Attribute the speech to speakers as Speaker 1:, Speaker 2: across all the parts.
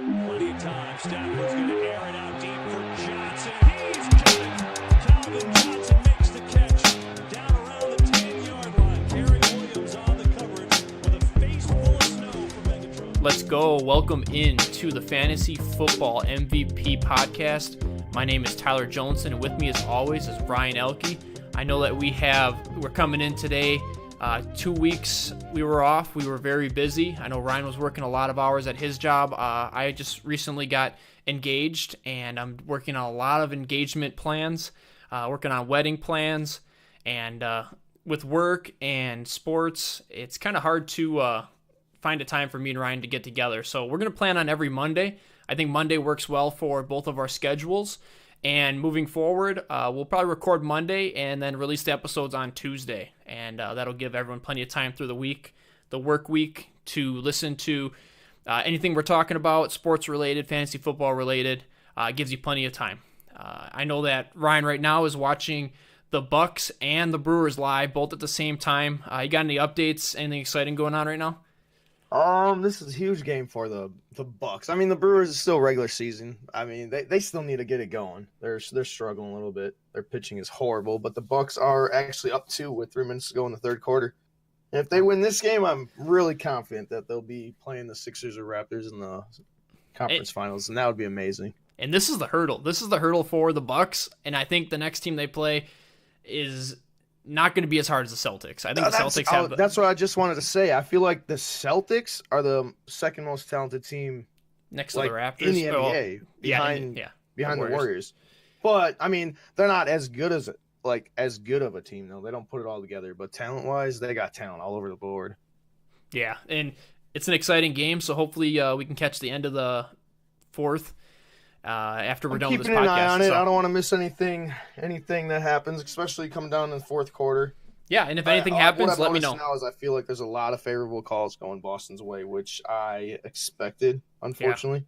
Speaker 1: Plenty of time. Stafford's going to air it out deep for Johnson. He's got it. Calvin Johnson makes the catch. Down around the 10-yard line. Terry Williams on the coverage with a face full of snow for Megatron.
Speaker 2: Let's go. Welcome in to the Fantasy Football MVP podcast. My name is Tyler Johnson, and with me as always is Ryan Elke. I know that we're coming in today. 2 weeks we were off. We were very busy. I know Ryan was working a lot of hours at his job. I just recently got engaged, and I'm working on a lot of engagement plans, working on wedding plans, and with work and sports, it's kind of hard to find a time for me and Ryan to get together. So we're going to plan on every Monday. I think Monday works well for both of our schedules. And moving forward, we'll probably record Monday and then release the episodes on Tuesday. And that'll give everyone plenty of time through the work week, to listen to anything we're talking about, sports related, fantasy football related. It gives you plenty of time. I know that Ryan right now is watching the Bucks and the Brewers live, both at the same time. You got any updates, anything exciting going on right now?
Speaker 3: This is a huge game for the Bucks. I mean, the Brewers is still regular season. I mean, they still need to get it going. They're struggling a little bit. Their pitching is horrible, but the Bucks are actually up 2 with 3 minutes to go in the third quarter. And if they win this game, I'm really confident that they'll be playing the Sixers or Raptors in the conference finals, and that would be amazing.
Speaker 2: And this is the hurdle. This is the hurdle for the Bucks, and I think the next team they play is not going to be as hard as the Celtics. I think the Celtics have...
Speaker 3: That's what I just wanted to say. I feel like the Celtics are the second most talented team
Speaker 2: next to the Raptors
Speaker 3: in the NBA, behind the Warriors. But I mean, they're not as good of a team though. They don't put it all together. But talent-wise, they got talent all over the board.
Speaker 2: Yeah, and it's an exciting game. So hopefully we can catch the end of the fourth. After we're done with this podcast.
Speaker 3: Keeping an eye on it. I don't want to miss anything that happens, especially coming down in the fourth quarter.
Speaker 2: Yeah, and if anything happens, let me know.
Speaker 3: Now is I feel like there's a lot of favorable calls going Boston's way, which I expected, unfortunately.
Speaker 2: Yeah.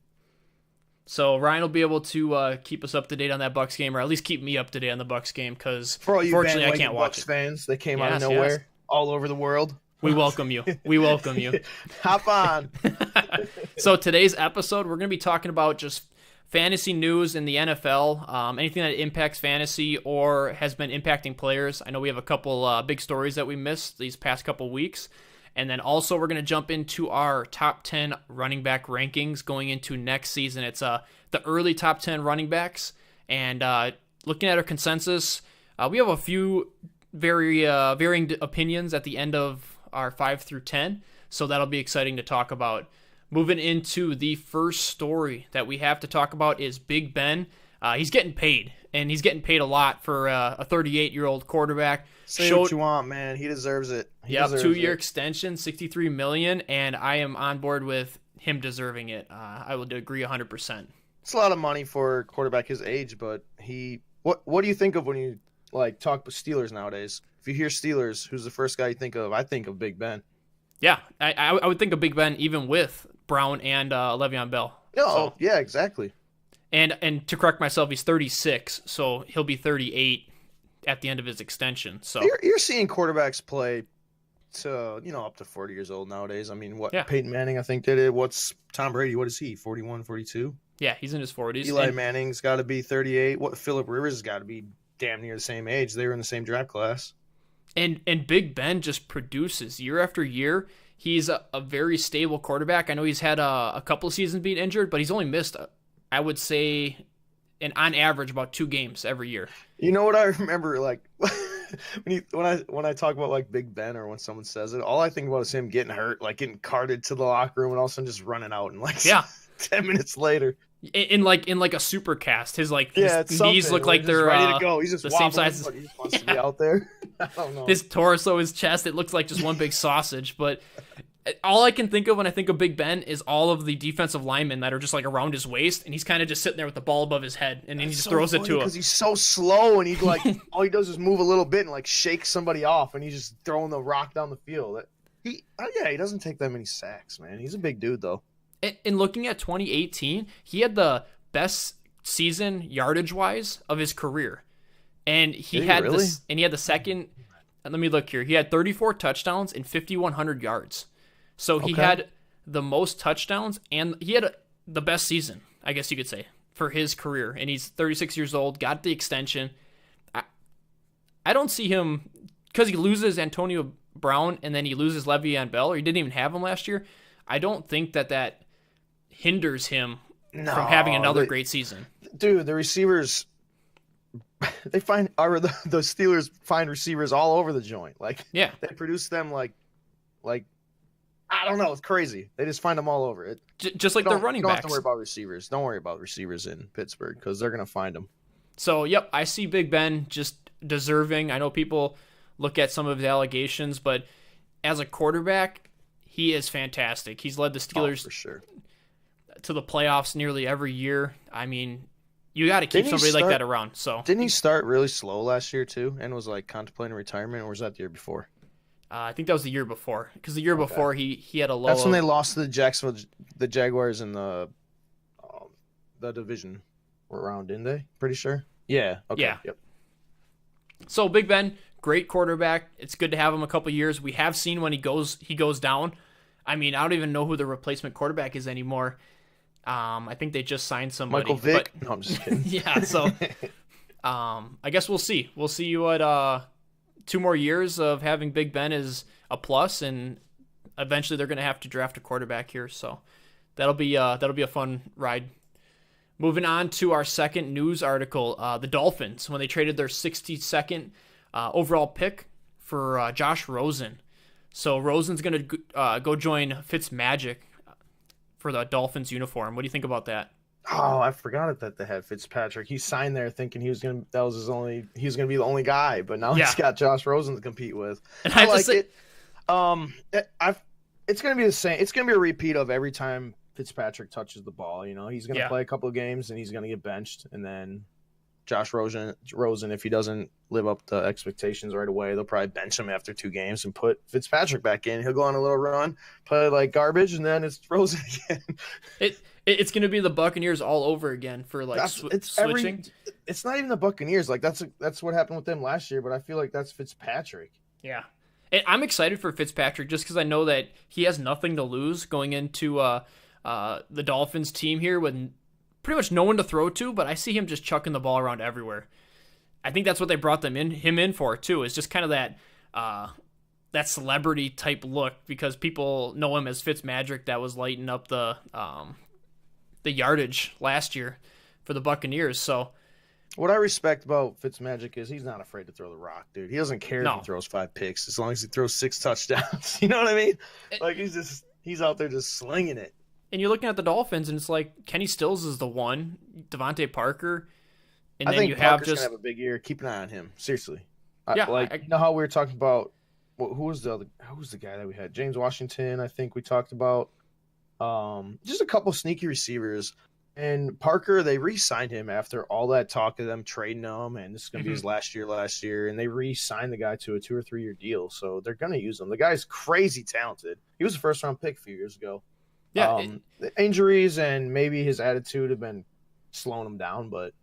Speaker 2: So Ryan will be able to keep us up to date on that Bucks game, or at least keep me up to date on the Bucks game, because unfortunately I can't watch
Speaker 3: Bucks fans, they came out of nowhere, all over the world.
Speaker 2: We welcome you. We welcome you.
Speaker 3: Hop on.
Speaker 2: So today's episode, we're going to be talking about just fantasy news in the NFL, anything that impacts fantasy or has been impacting players. I know we have a couple big stories that we missed these past couple weeks. And then also we're going to jump into our top 10 running back rankings going into next season. It's the early top 10 running backs. And looking at our consensus, we have a few very varying opinions at the end of our 5 through 10. So that'll be exciting to talk about. Moving into the first story that we have to talk about is Big Ben. He's getting paid, and he's getting paid a lot for a 38-year-old quarterback.
Speaker 3: Say what you want, man. He deserves it.
Speaker 2: Yep, 2-year extension, $63 million, and I am on board with him deserving it. I would agree 100%.
Speaker 3: It's a lot of money for a quarterback his age, but what do you think of when you talk with Steelers nowadays? If you hear Steelers, who's the first guy you think of? I think of Big Ben.
Speaker 2: Yeah, I would think of Big Ben even with Brown and Le'Veon Bell.
Speaker 3: Oh, yeah, exactly.
Speaker 2: And to correct myself, he's 36, so he'll be 38 at the end of his extension. So
Speaker 3: you're seeing quarterbacks play to up to 40 years old nowadays. I mean, Peyton Manning I think did it. What's Tom Brady? What is he? 41, 42?
Speaker 2: Yeah, he's in his 40s.
Speaker 3: Eli Manning's got to be 38. Phillip Rivers has got to be damn near the same age. They were in the same draft class.
Speaker 2: And Big Ben just produces year after year. He's a very stable quarterback. I know he's had a couple of seasons being injured, but he's only missed, I would say, on average, about 2 games every year.
Speaker 3: You know what I remember, when I talk about Big Ben or when someone says it, all I think about is him getting hurt, getting carted to the locker room and all of a sudden just running out and 10 minutes later.
Speaker 2: In a super cast, his knees look like they're
Speaker 3: ready to go. He's just
Speaker 2: the same size.
Speaker 3: But he just wants to be out there. I don't know.
Speaker 2: His torso, his chest, it looks like just one big sausage. But all I can think of when I think of Big Ben is all of the defensive linemen that are just around his waist, and he's kind of just sitting there with the ball above his head, and then he just throws it to him
Speaker 3: because he's so slow, and he all he does is move a little bit and shake somebody off, and he's just throwing the rock down the field. He doesn't take that many sacks, man. He's a big dude though.
Speaker 2: In looking at 2018, he had the best season yardage-wise of his career. And he had the second. Let me look here. He had 34 touchdowns and 5,100 yards. So he had the most touchdowns, and he had the best season, I guess you could say, for his career. And he's 36 years old, got the extension. I don't see him, because he loses Antonio Brown and then he loses Le'Veon Bell, or he didn't even have him last year. I don't think that hinders him from having another great season. Dude,
Speaker 3: the receivers, the Steelers find receivers all over the joint. Like,
Speaker 2: yeah,
Speaker 3: they produce them like I don't know, it's crazy. They just find them all over it.
Speaker 2: Just like their running backs.
Speaker 3: Don't have to worry about receivers. Don't worry about receivers in Pittsburgh because they're gonna find them.
Speaker 2: So, yep, I see Big Ben just deserving. I know people look at some of his allegations, but as a quarterback, he is fantastic. He's led the Steelers
Speaker 3: for sure
Speaker 2: to the playoffs nearly every year. I mean, you got to keep somebody like that around. So
Speaker 3: didn't he start really slow last year too, and was like contemplating retirement, or was that the year before?
Speaker 2: I think that was the year before, because the year before he had a low.
Speaker 3: That's when they lost to the Jaguars in the division round, didn't they? Pretty sure. Yeah. Okay.
Speaker 2: Yeah.
Speaker 3: Yep.
Speaker 2: So Big Ben, great quarterback. It's good to have him a couple years. We have seen when he goes down. I mean, I don't even know who the replacement quarterback is anymore. I think they just signed somebody.
Speaker 3: Michael Vick. No, I'm just kidding.
Speaker 2: Yeah. So, I guess we'll see. We'll see what 2 more years of having Big Ben is a plus, and eventually they're going to have to draft a quarterback here. So that'll be a fun ride. Moving on to our second news article, the Dolphins, when they traded their 62nd overall pick for Josh Rosen. So Rosen's going to go join Fitzmagic for the Dolphins uniform. What do you think about that?
Speaker 3: Oh, I forgot that they had Fitzpatrick. He signed there thinking he was gonna be the only guy, but now he's got Josh Rosen to compete with.
Speaker 2: And
Speaker 3: I like it. It's gonna be the same. It's gonna be a repeat of every time Fitzpatrick touches the ball. You know, he's gonna play a couple of games and he's gonna get benched, and then Josh Rosen, if he doesn't live up to expectations right away, they'll probably bench him after 2 games and put Fitzpatrick back in. He'll go on a little run, play like garbage, and then it's Rosen again.
Speaker 2: It's going to be the Buccaneers all over again for like switching.
Speaker 3: It's not even the Buccaneers. Like that's what happened with them last year, but I feel like that's Fitzpatrick.
Speaker 2: Yeah. And I'm excited for Fitzpatrick just because I know that he has nothing to lose going into the Dolphins team here with pretty much no one to throw to, but I see him just chucking the ball around everywhere. I think that's what they brought him in for too. Is just kind of that celebrity type look, because people know him as Fitzmagic that was lighting up the yardage last year for the Buccaneers. So
Speaker 3: what I respect about Fitzmagic is he's not afraid to throw the rock, dude. He doesn't care if he throws 5 picks as long as he throws 6 touchdowns. You know what I mean? Like he's out there just slinging it.
Speaker 2: And you're looking at the Dolphins, and it's like Kenny Stills is the one, Devontae Parker, and then you have
Speaker 3: Parker's gonna have a big year. Keep an eye on him, seriously.
Speaker 2: Yeah,
Speaker 3: you know how we were talking about who was the guy that we had? James Washington, I think we talked about. Just a couple sneaky receivers, and Parker, they re-signed him after all that talk of them trading him, and this is gonna be his last year, and they re-signed the guy to a 2 or 3 year deal, so they're gonna use him. The guy's crazy talented. He was a first round pick a few years ago.
Speaker 2: Yeah,
Speaker 3: the injuries and maybe his attitude have been slowing him down, but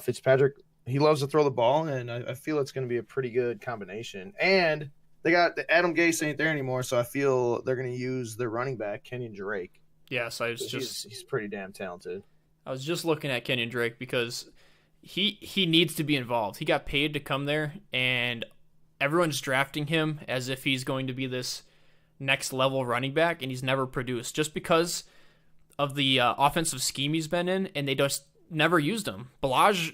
Speaker 3: Fitzpatrick, he loves to throw the ball, and I feel it's going to be a pretty good combination. And they got Adam Gase ain't there anymore, so I feel they're going to use their running back Kenyon Drake.
Speaker 2: Yes,
Speaker 3: he's pretty damn talented.
Speaker 2: I was just looking at Kenyon Drake because he needs to be involved. He got paid to come there, and everyone's drafting him as if he's going to be this next level running back, and he's never produced just because of the offensive scheme he's been in, and they just never used him. Balaj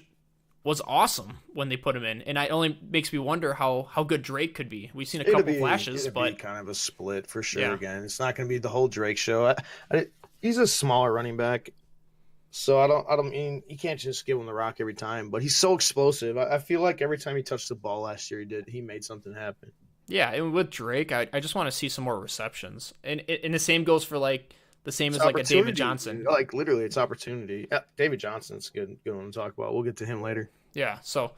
Speaker 2: was awesome when they put him in, and it only makes me wonder how good Drake could be. We've seen a couple flashes, but
Speaker 3: be kind of a split for sure. Yeah. Again, it's not going to be the whole Drake show. He's a smaller running back, so I don't mean you can't just give him the rock every time, but he's so explosive. I feel like every time he touched the ball last year, he made something happen.
Speaker 2: Yeah, and with Drake, I just want to see some more receptions, and the same goes for the same as like a David Johnson.
Speaker 3: Like literally, it's opportunity. David Johnson's good one to talk about. We'll get to him later.
Speaker 2: Yeah, so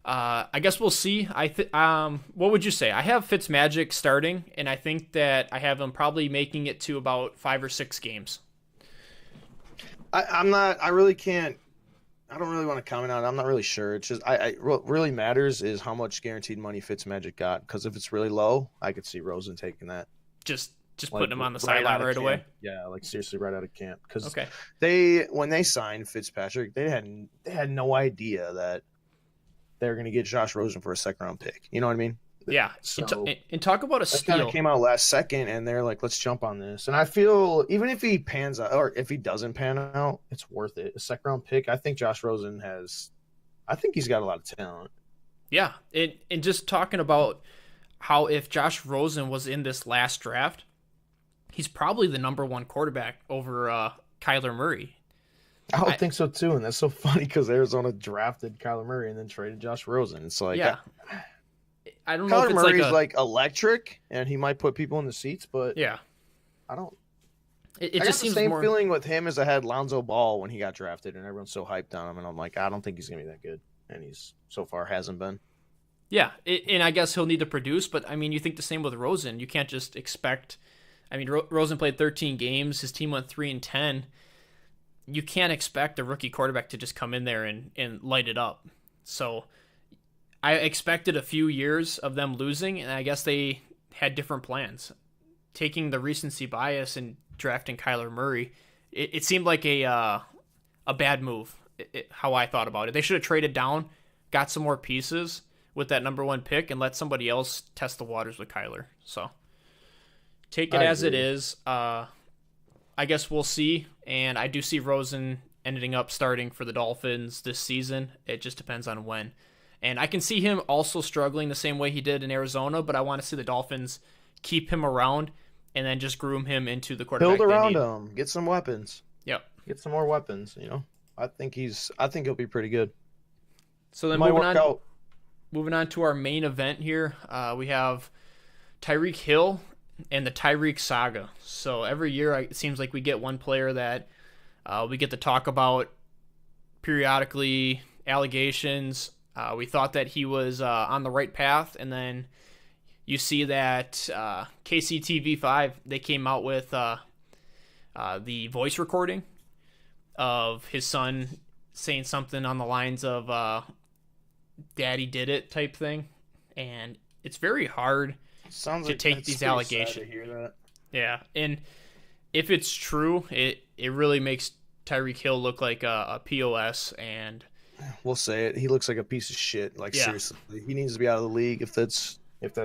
Speaker 2: I guess we'll see. What would you say? I have Fitzmagic starting, and I think that I have him probably making it to about 5 or 6 games.
Speaker 3: I'm not. I really can't. I don't really want to comment on it. I'm not really sure. It's just what really matters is how much guaranteed money Fitzmagic got. Because if it's really low, I could see Rosen taking that.
Speaker 2: Just Just
Speaker 3: like
Speaker 2: putting him on the
Speaker 3: right
Speaker 2: sideline
Speaker 3: out of
Speaker 2: right away.
Speaker 3: camp. Yeah, like seriously, right out of camp. Because
Speaker 2: Okay.
Speaker 3: when they signed Fitzpatrick, they had no idea that they were going to get Josh Rosen for a second round pick. You know what I mean?
Speaker 2: Yeah.
Speaker 3: So
Speaker 2: And talk about a
Speaker 3: that kind of
Speaker 2: steal.
Speaker 3: came out last second, and they're like, let's jump on this. And I feel even if he pans out, or if he doesn't pan out, it's worth it. A second round pick. I think Josh Rosen he's got a lot of talent.
Speaker 2: Yeah. And just talking about how if Josh Rosen was in this last draft, he's probably the number one quarterback over Kyler Murray.
Speaker 3: I would think so too, and that's so funny because Arizona drafted Kyler Murray and then traded Josh Rosen. It's like,
Speaker 2: yeah, I don't know
Speaker 3: Kyler
Speaker 2: if it's
Speaker 3: Murray's like electric, and he might put people in the seats, but
Speaker 2: yeah,
Speaker 3: I don't.
Speaker 2: It
Speaker 3: I
Speaker 2: just
Speaker 3: got
Speaker 2: seems
Speaker 3: the same
Speaker 2: more
Speaker 3: feeling with him as I had Lonzo Ball when he got drafted, and everyone's so hyped on him, and I'm like, I don't think he's gonna be that good, and he's so far hasn't been.
Speaker 2: Yeah, and I guess he'll need to produce, but I mean, you think the same with Rosen. You can't just expect. I mean, Rosen played 13 games. His team went 3-10. You can't expect a rookie quarterback to just come in there and light it up. So I expected a few years of them losing, and I guess they had different plans. Taking the recency bias and drafting Kyler Murray, it seemed like a bad move, how I thought about it. They should have traded down, got some more pieces with that number one pick, and let somebody else test the waters with Kyler. So take it as it is. I guess we'll see, and I do see Rosen ending up starting for the Dolphins this season. It just depends on when. And I can see him also struggling the same way he did in Arizona, but I want to see the Dolphins keep him around and then just groom him into the quarterback.
Speaker 3: Build around him, get some weapons.
Speaker 2: Yep.
Speaker 3: Get some more weapons, I think he'll be pretty good.
Speaker 2: So then moving on to our main event here, we have Tyreek Hill and the Tyreek Saga. So every year it seems like we get one player that we get to talk about periodically, allegations. We thought that he was on the right path, and then you see that KCTV5, they came out with the voice recording of his son saying something on the lines of daddy did it type thing, and it's very hard to take these allegations.
Speaker 3: Sad to hear that.
Speaker 2: Yeah, and if it's true, it really makes Tyreek Hill look like a POS, and
Speaker 3: we'll say it. He looks like a piece of shit. Like, seriously, he needs to be out of the league if that's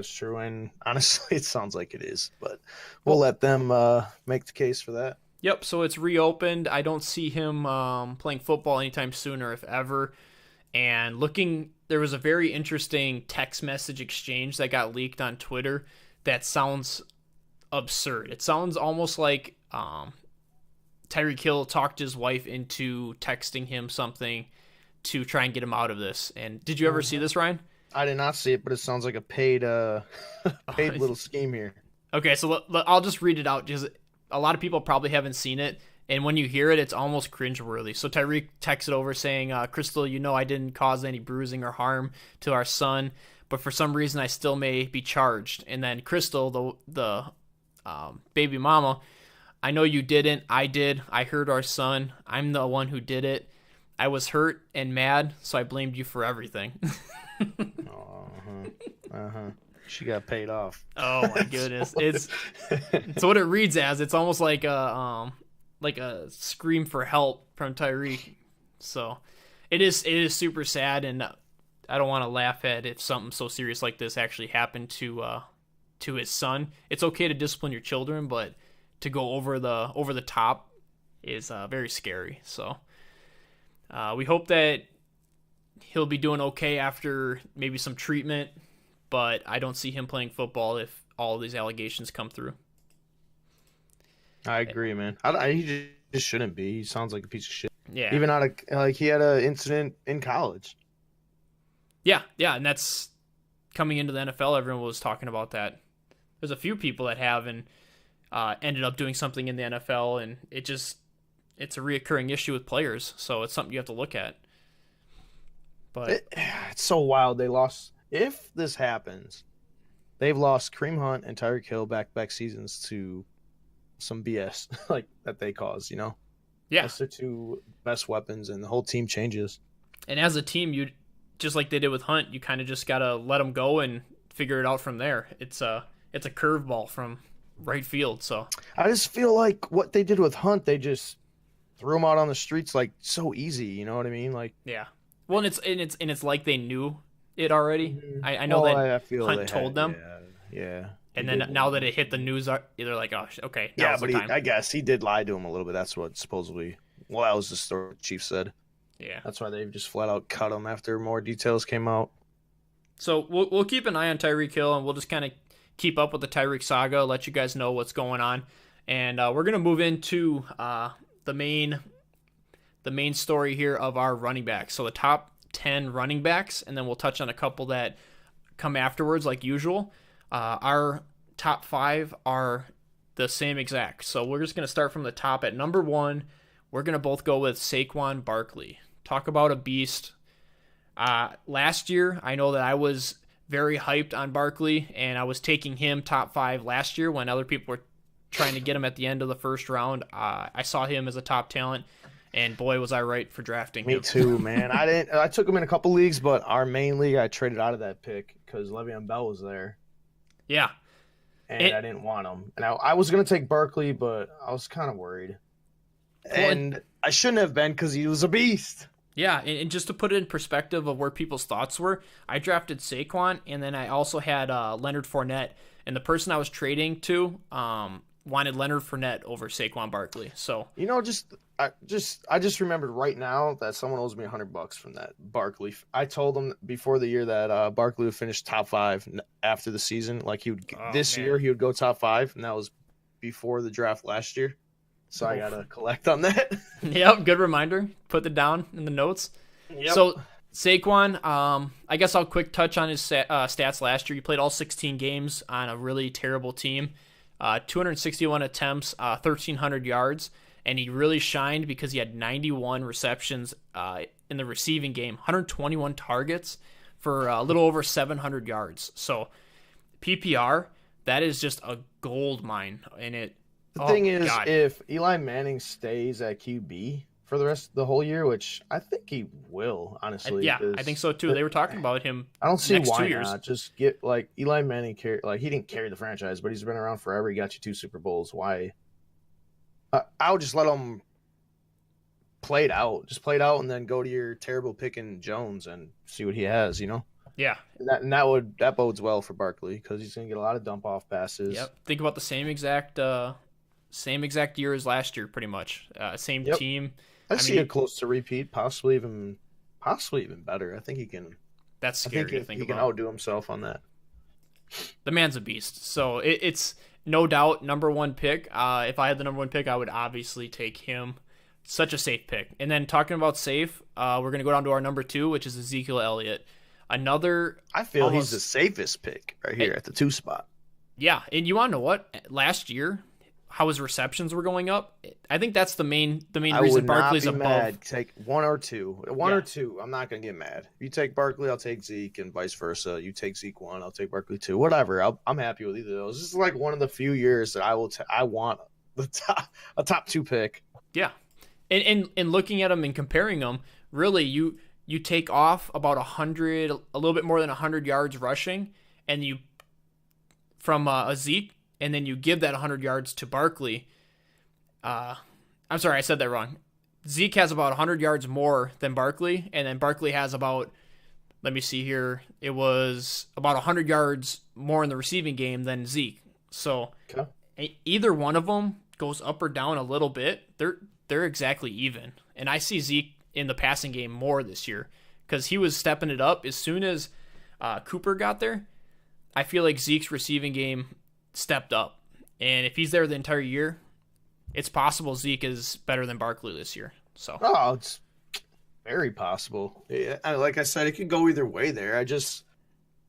Speaker 3: true. And honestly, it sounds like it is. But we'll let them make the case for that.
Speaker 2: Yep. So it's reopened. I don't see him playing football anytime soon, or if ever. And there was a very interesting text message exchange that got leaked on Twitter that sounds absurd. It sounds almost like Tyreek Hill talked his wife into texting him something to try and get him out of this. And did you ever see this, Ryan?
Speaker 3: I did not see it, but it sounds like a paid little scheme here. Okay,
Speaker 2: so I'll just read it out because a lot of people probably haven't seen it. And when you hear it, it's almost cringeworthy. So Tyreek texted over saying, Crystal, I didn't cause any bruising or harm to our son, but for some reason I still may be charged. And then Crystal, the baby mama, I know you didn't. I did. I hurt our son. I'm the one who did it. I was hurt and mad, so I blamed you for everything.
Speaker 3: She got paid off.
Speaker 2: Oh my goodness. It's what it reads as. It's almost like a scream for help from Tyreek. So it is super sad, and I don't want to laugh at if something so serious like this actually happened to his son. It's okay to discipline your children, but to go over the top is very scary. So we hope that he'll be doing okay after maybe some treatment, but I don't see him playing football if all of these allegations come through.
Speaker 3: I agree, man. He just shouldn't be. He sounds like a piece of shit.
Speaker 2: Yeah.
Speaker 3: Even he had an incident in college.
Speaker 2: Yeah, and that's coming into the NFL. Everyone was talking about that. There's a few people that have and ended up doing something in the NFL, and it's a reoccurring issue with players. So it's something you have to look at. But
Speaker 3: it's so wild. They lost. If this happens, they've lost Kareem Hunt and Tyreek Hill back seasons to some BS like that they caused. Yeah, that's their two best weapons, and the whole team changes. And
Speaker 2: as a team, you just like they did with Hunt, you kind of just gotta let them go and figure it out from there. It's a curveball from right field. So
Speaker 3: I just feel like what they did with Hunt, they just threw him out on the streets like so easy. You know what I mean? Like,
Speaker 2: yeah. Well, and it's like they knew it already. I know
Speaker 3: well,
Speaker 2: that
Speaker 3: I feel
Speaker 2: Hunt
Speaker 3: they
Speaker 2: told
Speaker 3: had,
Speaker 2: them,
Speaker 3: yeah.
Speaker 2: and
Speaker 3: He
Speaker 2: then
Speaker 3: did
Speaker 2: now
Speaker 3: lie.
Speaker 2: that it hit the news, they're like, oh, okay,
Speaker 3: Yeah,
Speaker 2: now's
Speaker 3: but
Speaker 2: the time.
Speaker 3: I guess he did lie to him a little bit. That's what supposedly. Well, that was the story the Chief said.
Speaker 2: Yeah.
Speaker 3: That's why they just flat out cut him after more details came out.
Speaker 2: So we'll keep an eye on Tyreek Hill, and we'll just kind of keep up with the Tyreek saga, let you guys know what's going on, and we're gonna move into the main story here of our running backs. So the top 10 running backs, and then we'll touch on a couple that come afterwards, like usual. Our top 5 are the same exact. So we're just gonna start from the top at number 1. We're gonna both go with Saquon Barkley. Talk about a beast. Last year, I know that I was very hyped on Barkley, and I was taking him top 5 last year when other people were trying to get him at the end of the first round. I saw him as a top talent, and boy, was I right for drafting him.
Speaker 3: Me too, man. I took him in a couple leagues, but our main league, I traded out of that pick because Le'Veon Bell was there.
Speaker 2: Yeah.
Speaker 3: And I didn't want him. And I was going to take Barkley, but I was kind of worried. And I shouldn't have been because he was a beast.
Speaker 2: Yeah, and just to put it in perspective of where people's thoughts were, I drafted Saquon, and then I also had Leonard Fournette, and the person I was trading to wanted Leonard Fournette over Saquon Barkley. So
Speaker 3: you know, I just remembered right now that someone owes me $100 from that Barkley. I told him before the year that Barkley would finish top 5 after the season. Like year he would go top 5, and that was before the draft last year. So I gotta collect on that.
Speaker 2: Yep, good reminder. Put it down in the notes.
Speaker 3: Yep.
Speaker 2: So Saquon, I guess I'll quick touch on his stats last year. He played all 16 games on a really terrible team. 261 attempts, 1,300 yards, and he really shined because he had 91 receptions in the receiving game, 121 targets for a little over 700 yards. So PPR, that is just a gold mine in it.
Speaker 3: The thing is, if Eli Manning stays at QB for the rest of the whole year, which I think he will, honestly.
Speaker 2: I think so too. They were talking about him.
Speaker 3: I don't see
Speaker 2: next
Speaker 3: why
Speaker 2: 2 years.
Speaker 3: not. Just get like Eli Manning. He didn't carry the franchise, but he's been around forever. He got you 2 Super Bowls. Why? I would just let him play it out. Just play it out, and then go to your terrible pick in Jones and see what he has. You know.
Speaker 2: Yeah.
Speaker 3: And that bodes well for Barkley because he's gonna get a lot of dump off passes.
Speaker 2: Yep. Think about the same exact year as last year, pretty much. Same team.
Speaker 3: I see it close to repeat, possibly even better. I think he can.
Speaker 2: That's scary to think
Speaker 3: he
Speaker 2: about.
Speaker 3: Can outdo himself on that.
Speaker 2: The man's a beast. So it's no doubt number 1 pick. If I had the number 1 pick, I would obviously take him. Such a safe pick. And then talking about safe, we're gonna go down to our number 2, which is Ezekiel Elliott.
Speaker 3: I feel he's the safest pick right here at the 2 spot.
Speaker 2: Yeah, and you want to know what? Last year, how his receptions were going up. I think that's the main reason Barkley's above.
Speaker 3: Mad. Take 1 or 2. 1 or 2. I'm not gonna get mad. If you take Barkley, I'll take Zeke, and vice versa. You take Zeke 1, I'll take Barkley 2. Whatever. I'm happy with either of those. This is like one of the few years that I want a top 2 pick.
Speaker 2: Yeah, and looking at them and comparing them, really you take off about 100, a little bit more than 100 yards rushing, and you from a Zeke. And then you give that 100 yards to Barkley. I'm sorry, I said that wrong. Zeke has about 100 yards more than Barkley, and then Barkley has about, let me see here, it was about 100 yards more in the receiving game than Zeke. So either one of them goes up or down a little bit. They're exactly even. And I see Zeke in the passing game more this year because he was stepping it up. As soon as Cooper got there, I feel like Zeke's receiving game stepped up, and if he's there the entire year, it's possible Zeke is better than Barkley this year. So
Speaker 3: it's very possible. Yeah, like I said, it could go either way there.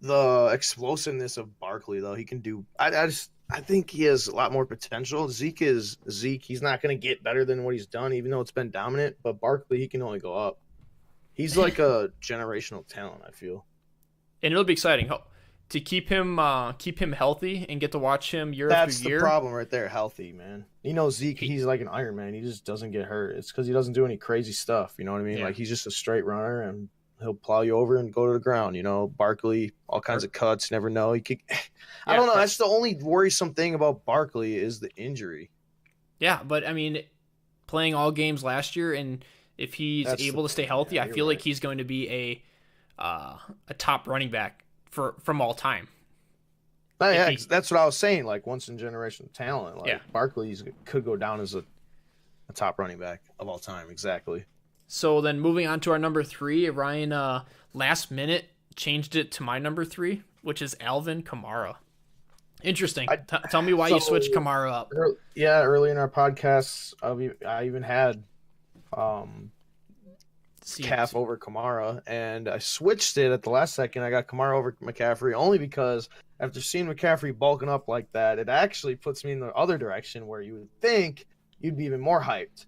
Speaker 3: The explosiveness of Barkley though, he can do. I think he has a lot more potential. Zeke is Zeke. He's not going to get better than what he's done, even though it's been dominant. But Barkley, he can only go up. He's like a generational talent, I feel.
Speaker 2: And it'll be exciting to keep him healthy and get to watch him year after year.
Speaker 3: That's the problem right there, healthy, man. You know, Zeke, he's like an Iron Man. He just doesn't get hurt. It's because he doesn't do any crazy stuff. You know what I mean?
Speaker 2: Yeah.
Speaker 3: Like, he's just a straight runner, and he'll plow you over and go to the ground. Barkley, all kinds of cuts. Never know. He could. I don't know. That's the only worrisome thing about Barkley is the injury.
Speaker 2: Yeah, but I mean, playing all games last year, and if he's able to stay healthy, I feel like he's going to be a top running back from all time.
Speaker 3: Yeah, that's what I was saying. Like once in generation talent. Like Barkley could go down as a top running back of all time. Exactly.
Speaker 2: So then moving on to our number 3, Ryan last minute changed it to my number 3, which is Alvin Kamara. Interesting. Tell me why you switched Kamara up.
Speaker 3: Early in our podcast, I even had Calf over Kamara, and I switched it at the last second. I got Kamara over McCaffrey only because after seeing McCaffrey bulking up like that, it actually puts me in the other direction where you would think you'd be even more hyped,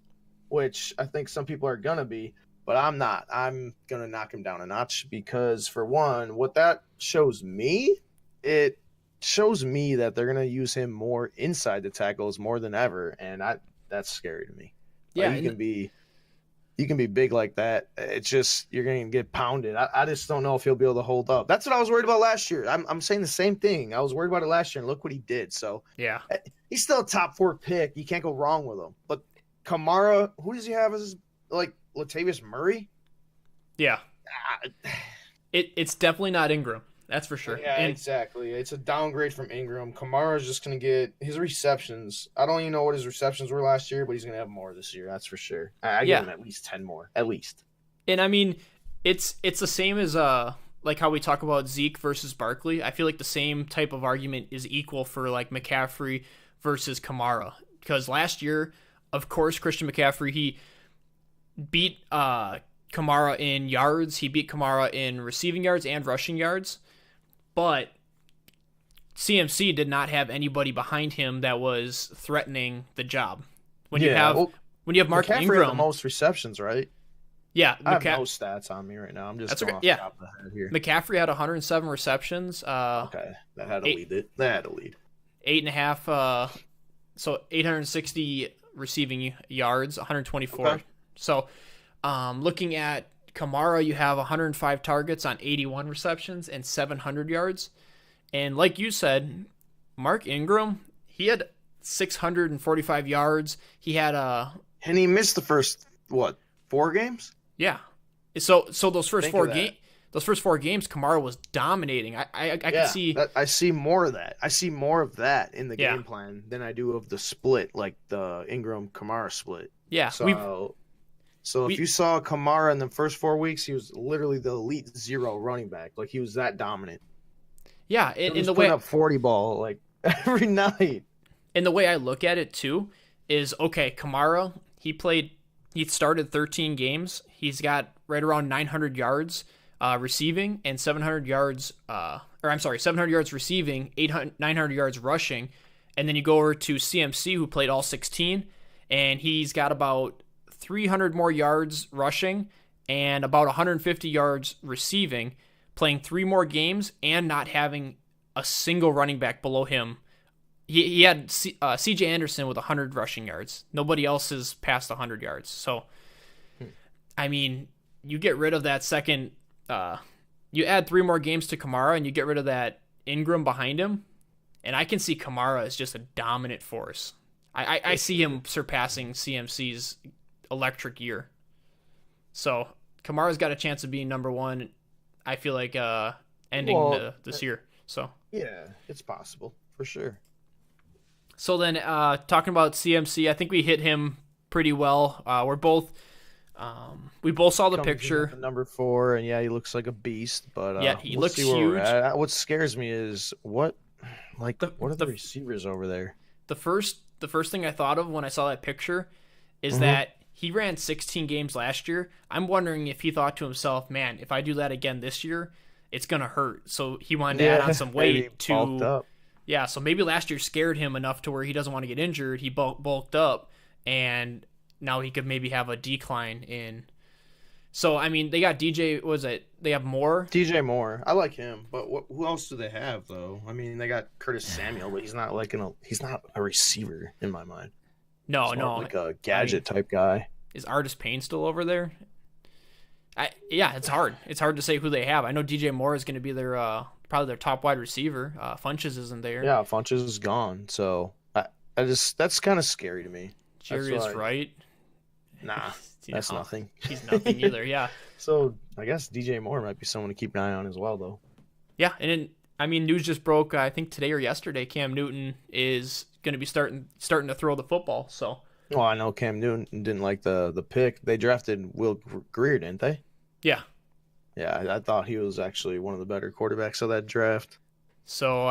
Speaker 3: which I think some people are going to be, but I'm not. I'm going to knock him down a notch because, for one, what that shows me, it shows me that they're going to use him more inside the tackles more than ever, and that's scary to me.
Speaker 2: Yeah,
Speaker 3: you can be big like that. It's just you're going to get pounded. I just don't know if he'll be able to hold up. That's what I was worried about last year. I'm saying the same thing. I was worried about it last year, and look what he did. So
Speaker 2: yeah,
Speaker 3: he's still a top 4 pick. You can't go wrong with him. But Kamara, who does he have as Latavius Murray?
Speaker 2: Yeah, it's definitely not Ingram. That's for sure.
Speaker 3: Yeah, exactly. It's a downgrade from Ingram. Kamara's just going to get his receptions. I don't even know what his receptions were last year, but he's going to have more this year. That's for sure. I give him at least 10 more. At least.
Speaker 2: And I mean, it's the same as like how we talk about Zeke versus Barkley. I feel like the same type of argument is equal for like McCaffrey versus Kamara. Because last year, of course, Christian McCaffrey, he beat Kamara in yards. He beat Kamara in receiving yards and rushing yards. But CMC did not have anybody behind him that was threatening the job. When you have Mark
Speaker 3: McCaffrey
Speaker 2: Ingram,
Speaker 3: had the most receptions, right?
Speaker 2: Yeah,
Speaker 3: I have no stats on me right now. I'm just going off the top of the head here.
Speaker 2: McCaffrey had 107 receptions.
Speaker 3: Okay, that had to lead it. That had to lead.
Speaker 2: 8.5. So 860 receiving yards, 124. Okay. So, looking at Kamara, you have 105 targets on 81 receptions and 700 yards. And like you said, Mark Ingram, he had 645 yards. He had
Speaker 3: and he missed the first 4 games?
Speaker 2: Yeah. So those first 4 games, Kamara was dominating. I can see.
Speaker 3: I see more of that. I see more of that in the game plan than I do of the split, like the Ingram Kamara split.
Speaker 2: Yeah.
Speaker 3: So if you saw Kamara in the first 4 weeks, he was literally the elite 0 running back. Like he was that dominant.
Speaker 2: Yeah,
Speaker 3: he was putting up 40 ball like every night.
Speaker 2: And the way I look at it too is, okay, Kamara, he started 13 games. He's got right around 900 yards receiving and 700 yards 700 yards receiving, 900 yards rushing. And then you go over to CMC, who played all 16, and he's got about 300 more yards rushing and about 150 yards receiving, playing 3 more games and not having a single running back below him. He had C.J. Anderson with 100 rushing yards. Nobody else is past 100 yards. So, I mean, you get rid of that second. You add 3 more games to Kamara, and you get rid of that Ingram behind him, and I can see Kamara as just a dominant force. I see him surpassing CMC's electric year. So Kamara's got a chance of being number 1. I feel like ending this year. So
Speaker 3: yeah, it's possible for sure.
Speaker 2: So then, talking about CMC, I think we hit him pretty well. We both saw the picture.
Speaker 3: Number 4, and yeah, he looks like a beast. But
Speaker 2: he looks huge.
Speaker 3: What scares me is what are the receivers over there?
Speaker 2: The first thing I thought of when I saw that picture is that he ran 16 games last year. I'm wondering if he thought to himself, man, if I do that again this year, it's going to hurt. So he wanted to add on some weight
Speaker 3: bulked up.
Speaker 2: Yeah, so maybe last year scared him enough to where he doesn't want to get injured. He bulked up, and now he could maybe have a decline in. So, I mean, they got DJ, they have Moore?
Speaker 3: DJ Moore. I like him, but who else do they have, though? I mean, they got Curtis Samuel, but he's not he's not a receiver in my mind.
Speaker 2: No.
Speaker 3: Like a gadget type guy.
Speaker 2: Is Artis Payne still over there? Yeah, it's hard. It's hard to say who they have. I know DJ Moore is going to be their probably their top wide receiver. Funches isn't there.
Speaker 3: Yeah, Funches is gone. So I just that's kind of scary to me.
Speaker 2: Jarius Wright.
Speaker 3: Nah, that's nothing.
Speaker 2: He's nothing either. Yeah.
Speaker 3: So I guess DJ Moore might be someone to keep an eye on as well, though.
Speaker 2: Yeah, and news just broke. I think today or yesterday, Cam Newton is going to be starting to throw the football. So.
Speaker 3: Well, I know Cam Newton didn't like the pick. They drafted Will Greer, didn't they?
Speaker 2: Yeah.
Speaker 3: Yeah, I thought he was actually one of the better quarterbacks of that draft.
Speaker 2: So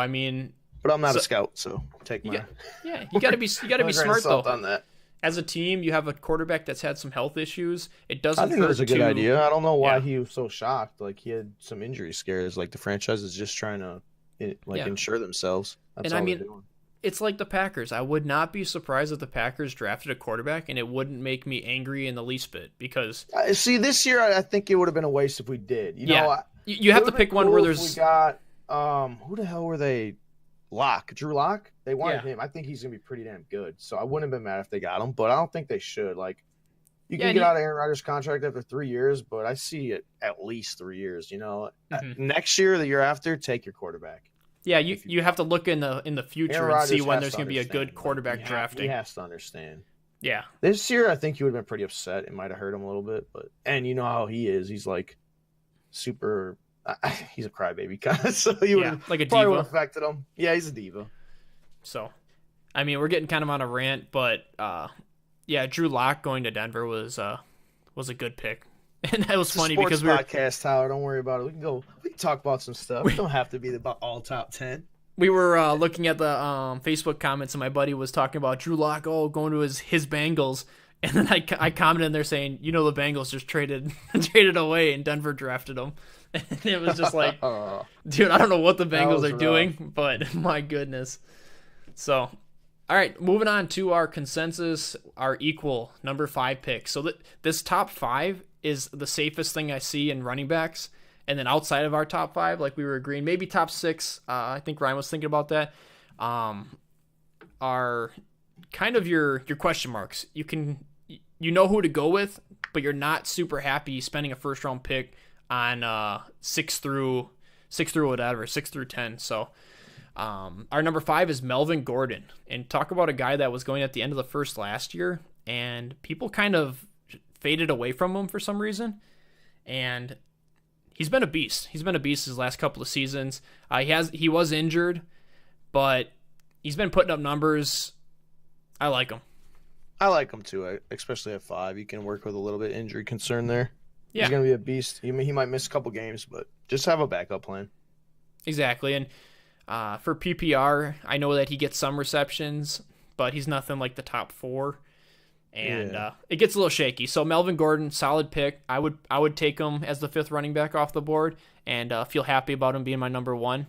Speaker 3: but I'm not a scout, so take my.
Speaker 2: Yeah, you got to be smart though.
Speaker 3: On that.
Speaker 2: As a team, you have a quarterback that's had some health issues. It doesn't.
Speaker 3: I think it was a good idea. I don't know why he was so shocked. Like he had some injury scares. Like the franchise is just trying to insure themselves. That's all they're doing.
Speaker 2: It's like the Packers. I would not be surprised if the Packers drafted a quarterback, and it wouldn't make me angry in the least bit because.
Speaker 3: See, this year I think it would have been a waste if we did.
Speaker 2: You have to pick one where there's.
Speaker 3: We got who the hell were they? Drew Lock. They wanted him. I think he's gonna be pretty damn good. So I wouldn't have been mad if they got him, but I don't think they should. Like, you can get out of Aaron Rodgers' contract after 3 years, but I see it at least 3 years. Next year, the year after, take your quarterback.
Speaker 2: Yeah, you have to look in the future and see when there's going to be a good quarterback drafting.
Speaker 3: He has to understand.
Speaker 2: Yeah.
Speaker 3: This year, I think he would have been pretty upset. It might have hurt him a little bit, and you know how he is. He's like super. He's a crybaby kind of, so he would
Speaker 2: like a
Speaker 3: probably
Speaker 2: diva.
Speaker 3: would have affected him. Yeah, he's a diva.
Speaker 2: So, we're getting kind of on a rant, but Drew Lock going to Denver was a good pick, and that was funny because we were
Speaker 3: podcast. Tyler, don't worry about it. We can talk about some stuff. We don't have to be about all top 10.
Speaker 2: We were looking at the Facebook comments, and my buddy was talking about Drew Lock going to his Bengals, and then I commented in there saying, the Bengals just traded away, and Denver drafted him. And it was just like, dude, I don't know what the Bengals are doing, but my goodness. So, all right, moving on to our consensus, our equal number 5 pick. So this top 5 is the safest thing I see in running backs. And then outside of our top 5, like we were agreeing, maybe top 6, I think Ryan was thinking about that, are kind of your question marks. You know who to go with, but you're not super happy spending a first round pick on 6 through 10. So our number 5 is Melvin Gordon, and talk about a guy that was going at the end of the first last year, and people kind of faded away from him for some reason, and he's been a beast. He's been a beast his last couple of seasons. He was injured, but he's been putting up numbers. I like him.
Speaker 3: I like him too, especially at 5. You can work with a little bit of injury concern there.
Speaker 2: Yeah.
Speaker 3: He's going to be a beast. He might miss a couple games, but just have a backup plan.
Speaker 2: Exactly. And for PPR, I know that he gets some receptions, but he's nothing like the top 4. And it gets a little shaky. So Melvin Gordon, solid pick. I would take him as the 5th running back off the board and feel happy about him being my number 1.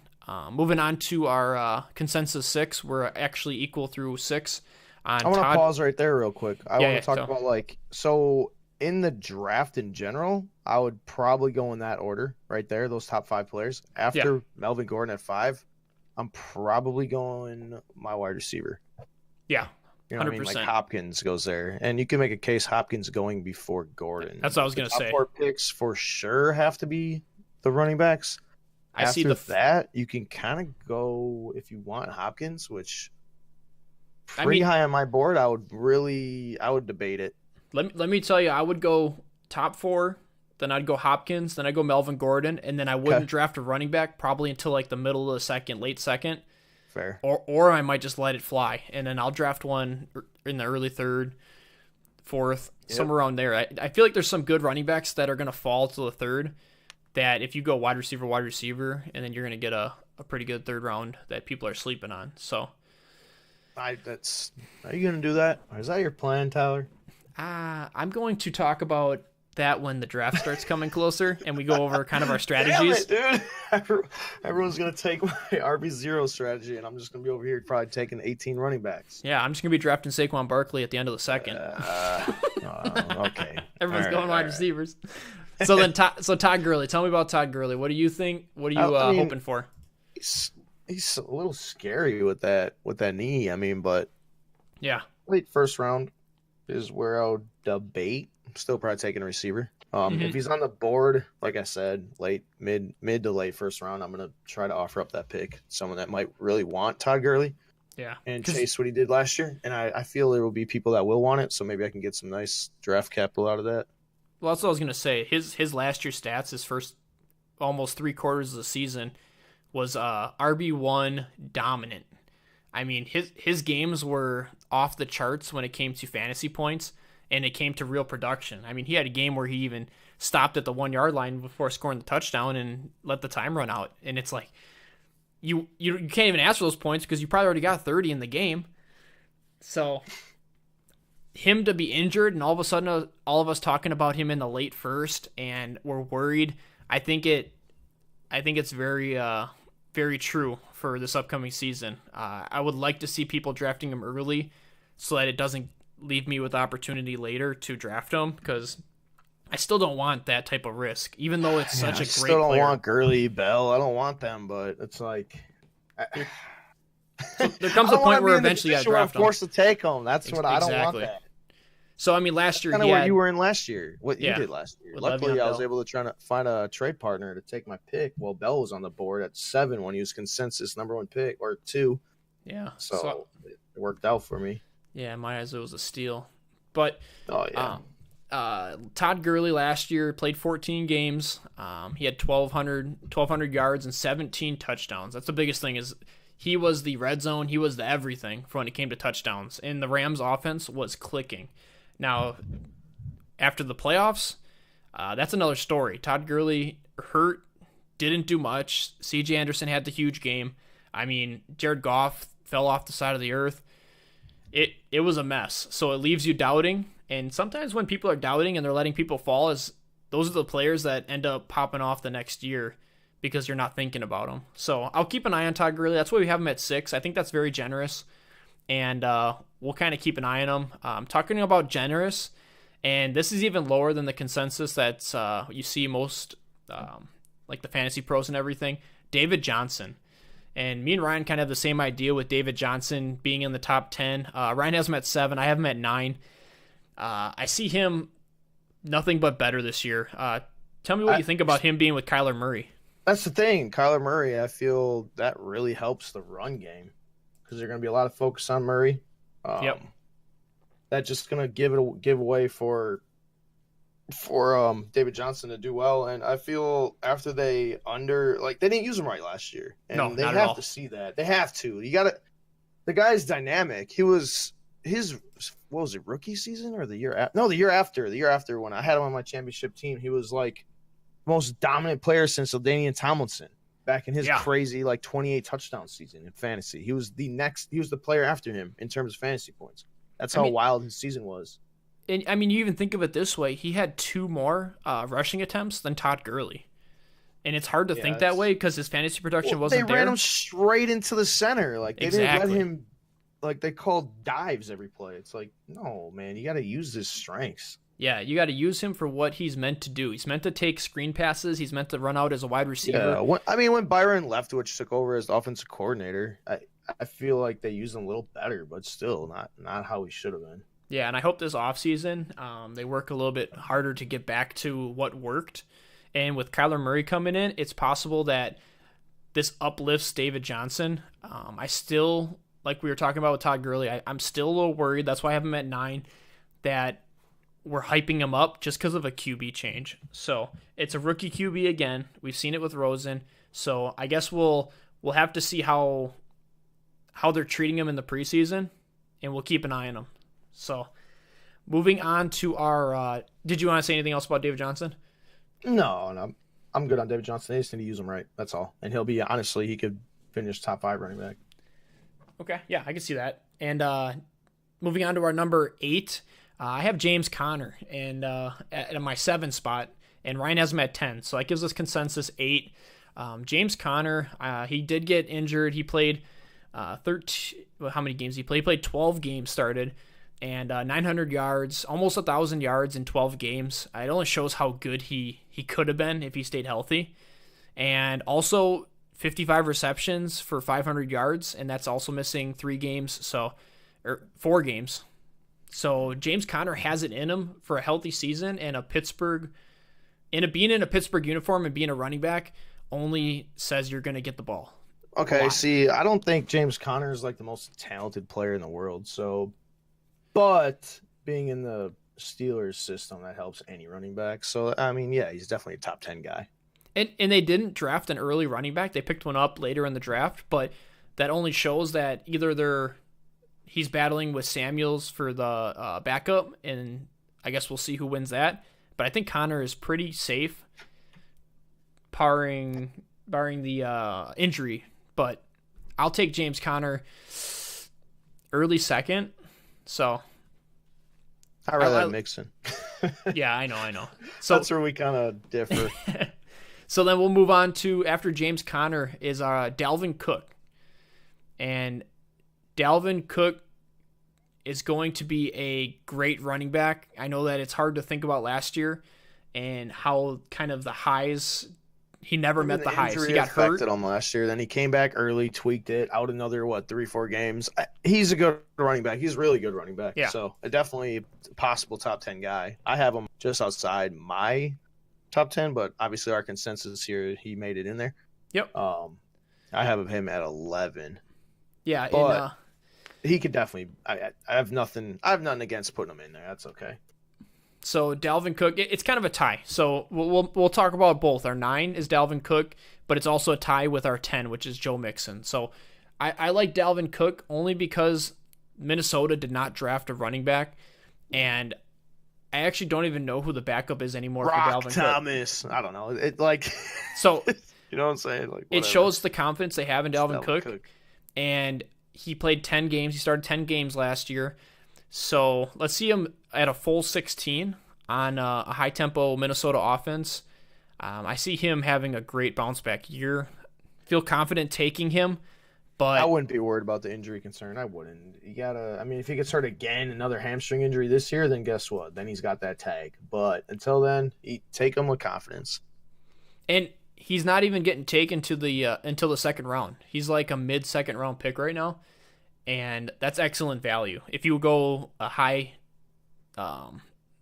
Speaker 2: Moving on to our consensus 6. We're actually equal through 6. I
Speaker 3: want to pause right there real quick. I want to talk about so in the draft in general, I would probably go in that order right there, those top 5 players. After Melvin Gordon at 5, I'm probably going my wide receiver.
Speaker 2: Yeah.
Speaker 3: You know what I mean? Like Hopkins goes there. And you can make a case Hopkins going before Gordon.
Speaker 2: That's what I was going to say.
Speaker 3: Top 4 picks for sure have to be the running backs. After that, you can kind of go, if you want, Hopkins, which pretty high on my board. I would debate it.
Speaker 2: Let me tell you, I would go top 4, then I'd go Hopkins, then I'd go Melvin Gordon, and then I wouldn't draft a running back probably until like the middle of the second, late second.
Speaker 3: Fair.
Speaker 2: Or I might just let it fly, and then I'll draft one in the early 3rd, 4th, somewhere around there. I feel like there's some good running backs that are going to fall to the 3rd, that if you go wide receiver, and then you're going to get a pretty good 3rd round that people are sleeping on. So,
Speaker 3: are you going to do that? Or is that your plan, Tyler?
Speaker 2: I'm going to talk about that when the draft starts coming closer and we go over kind of our strategies.
Speaker 3: Damn it, dude. Everyone's going to take my RB0 strategy, and I'm just going to be over here probably taking 18 running backs.
Speaker 2: Yeah, I'm just going to be drafting Saquon Barkley at the end of the 2nd.
Speaker 3: Okay.
Speaker 2: Everyone's going wide receivers. So then, Todd Gurley. Tell me about Todd Gurley. What do you think? What are you hoping for?
Speaker 3: He's a little scary with that knee. But
Speaker 2: yeah,
Speaker 3: late first round is where I would debate still probably taking a receiver. If he's on the board, like I said, mid to late first round, I'm gonna try to offer up that pick. Someone that might really want Todd Gurley.
Speaker 2: Yeah.
Speaker 3: And chase what he did last year. And I feel there will be people that will want it, so maybe I can get some nice draft capital out of that.
Speaker 2: Well, that's what I was gonna say. His last year stats, his first almost 3/4 of the season, was RB1 dominant. I mean, his games were off the charts when it came to fantasy points, and it came to real production. I mean, he had a game where he even stopped at the 1 yard line before scoring the touchdown and let the time run out. And it's like, you can't even ask for those points because you probably already got 30 in the game. So him to be injured and all of a sudden all of us talking about him in the late first and we're worried. I think it's very true for this upcoming season. I would like to see people drafting him early so that it doesn't leave me with opportunity later to draft him, because I still don't want that type of risk, even though it's such a great player.
Speaker 3: I still don't want Gurley, Bell. I don't want them, but it's like...
Speaker 2: So there comes a point where eventually I draft them.
Speaker 3: I'm forced to take them. That's what I don't want that.
Speaker 2: So, I mean, last year
Speaker 3: kind of where you were in last year. What you did last year. Luckily, I was able to try to find a trade partner to take my pick while Bell was on the board at 7 when he was consensus number 1 pick, or 2.
Speaker 2: Yeah.
Speaker 3: So it worked out for me.
Speaker 2: Yeah, in my eyes, it was a steal. But
Speaker 3: Todd
Speaker 2: Gurley last year played 14 games. He had 1,200 yards and 17 touchdowns. That's the biggest thing, is he was the red zone. He was the everything for when it came to touchdowns. And the Rams' offense was clicking. Now, after the playoffs, that's another story. Todd Gurley hurt, didn't do much. C.J. Anderson had the huge game. I mean, Jared Goff fell off the side of the earth. It was a mess. So it leaves you doubting. And sometimes when people are doubting and they're letting people fall, those are the players that end up popping off the next year because you're not thinking about them. So I'll keep an eye on Todd Gurley. That's why we have him at 6. I think that's very generous. And we'll kind of keep an eye on him. Talking about generous, and this is even lower than the consensus that's you see most, like the fantasy pros and everything, David Johnson. And me and Ryan kind of have the same idea with David Johnson being in the top 10. Ryan has him at 7. I have him at 9. I see him nothing but better this year. Tell me what you think about him being with Kyler Murray.
Speaker 3: That's the thing. Kyler Murray, I feel that really helps the run game, because there's going to be a lot of focus on Murray.
Speaker 2: Yep.
Speaker 3: That's just going to give way for David Johnson to do well. And I feel after they didn't use him right last year. And they have to see that. They have to. The guy's dynamic. He was what was it, rookie season or the year after? No, the year after. The year after, when I had him on my championship team, he was like most dominant player since LaDainian Tomlinson back in his crazy 28 touchdown season in fantasy. He was the player after him in terms of fantasy points. That's how wild his season was.
Speaker 2: And I mean, you even think of it this way: he had 2 more rushing attempts than Todd Gurley, and it's hard to think that way because his fantasy production wasn't there.
Speaker 3: They ran him straight into the center. They didn't let him. They called dives every play. It's like, no, man, you got to use his strengths.
Speaker 2: Yeah, you got to use him for what he's meant to do. He's meant to take screen passes. He's meant to run out as a wide receiver.
Speaker 3: Yeah, when Byron Leftwich took over as the offensive coordinator, I feel like they used him a little better, but still not how he should have been.
Speaker 2: Yeah, and I hope this offseason they work a little bit harder to get back to what worked. And with Kyler Murray coming in, it's possible that this uplifts David Johnson. I still, like we were talking about with Todd Gurley, I'm still a little worried. That's why I have him at 9, that we're hyping him up just because of a QB change. So it's a rookie QB again. We've seen it with Rosen. So I guess we'll have to see how they're treating him in the preseason, and we'll keep an eye on him. So moving on to our did you want to say anything else about David Johnson?
Speaker 3: No, I'm good on David Johnson. They just need to use him right. That's all. And he could finish top 5 running back.
Speaker 2: Okay, yeah, I can see that. And moving on to our number 8, I have James Conner and at my 7 spot, and Ryan has him at 10. So that gives us consensus 8. James Conner, he did get injured. He played 13. How many games he played? He played 12 games started, and 900 yards, almost 1,000 yards in 12 games. It only shows how good he could have been if he stayed healthy. And also 55 receptions for 500 yards, and that's also missing 3 games. So, or 4 games. So James Conner has it in him for a healthy season, and being in a Pittsburgh uniform and being a running back only says you're going to get the ball.
Speaker 3: Okay, see, I don't think James Conner is like the most talented player in the world. So, but being in the Steelers system, that helps any running back. So, I mean, yeah, he's definitely a top 10 guy.
Speaker 2: And they didn't draft an early running back. They picked one up later in the draft, but that only shows that either he's battling with Samuels for the backup, and I guess we'll see who wins that. But I think Connor is pretty safe, barring the injury. But I'll take James Conner early second. So
Speaker 3: I'd rather have Mixon.
Speaker 2: Yeah, I know. So
Speaker 3: that's where we kind of differ.
Speaker 2: So then we'll move on to, after James Conner, is Dalvin Cook. And Dalvin Cook is going to be a great running back. I know that it's hard to think about last year and how kind of the highs, he never met the highs. He got hurt.
Speaker 3: Affected him last year. Then he came back early, tweaked it, out another, 3-4 games. He's a good running back. He's a really good running back.
Speaker 2: Yeah.
Speaker 3: So definitely a possible top 10 guy. I have him just outside my top 10, but obviously our consensus here, he made it in there.
Speaker 2: Yep.
Speaker 3: I have him at 11.
Speaker 2: Yeah,
Speaker 3: but he could definitely. I have nothing against putting him in there. That's okay.
Speaker 2: So Dalvin Cook, it's kind of a tie. So we'll talk about both. Our 9 is Dalvin Cook, but it's also a tie with our 10, which is Joe Mixon. So I like Dalvin Cook only because Minnesota did not draft a running back, and I actually don't even know who the backup is anymore for Dalvin
Speaker 3: Thomas. Cook. I don't know.
Speaker 2: So
Speaker 3: you know what I'm saying? Like,
Speaker 2: it shows the confidence they have in Dalvin Cook. And he played 10 games. He started 10 games last year. So let's see him at a full 16 on a high-tempo Minnesota offense. I see him having a great bounce-back year. Feel confident taking him, but
Speaker 3: I wouldn't be worried about the injury concern. I wouldn't. If he gets hurt again, another hamstring injury this year, then guess what? Then he's got that tag. But until then, take him with confidence.
Speaker 2: And he's not even getting taken to the until the second round. He's like a mid-second round pick right now, and that's excellent value. If you go a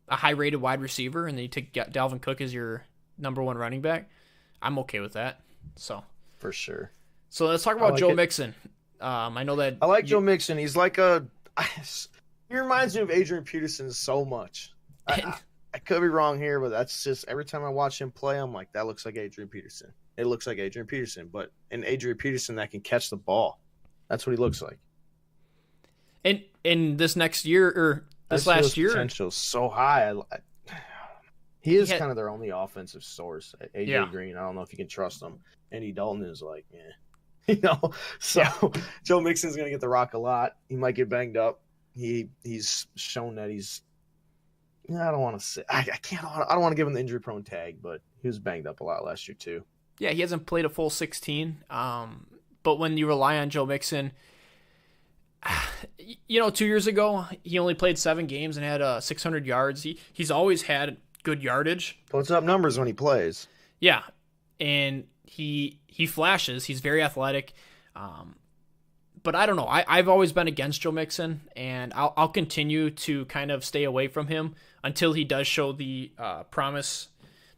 Speaker 2: high-rated wide receiver and then you take Dalvin Cook as your number 1 running back, I'm okay with that. So
Speaker 3: for sure.
Speaker 2: So let's talk about Joe Mixon. I know that
Speaker 3: I like Joe Mixon. He's like he reminds me of Adrian Peterson so much. I could be wrong here, but that's just every time I watch him play, I'm like, that looks like Adrian Peterson. It looks like Adrian Peterson, but an Adrian Peterson that can catch the ball. That's what he looks like.
Speaker 2: And in this next year, or this last year,
Speaker 3: potential is so high. He is kind of their only offensive source. AJ Green, I don't know if you can trust him. Andy Dalton is like, So Joe Mixon's gonna get the rock a lot. He might get banged up. He's shown that he's. I don't want to say I don't want to give him the injury prone tag, but he was banged up a lot last year too.
Speaker 2: Yeah, he hasn't played a full 16. But when you rely on Joe Mixon, 2 years ago he only played 7 games and had 600 yards. He's always had good yardage.
Speaker 3: Puts up numbers when he plays.
Speaker 2: Yeah, and he flashes. He's very athletic. But I don't know. I've always been against Joe Mixon, and I'll continue to kind of stay away from him until he does show the promise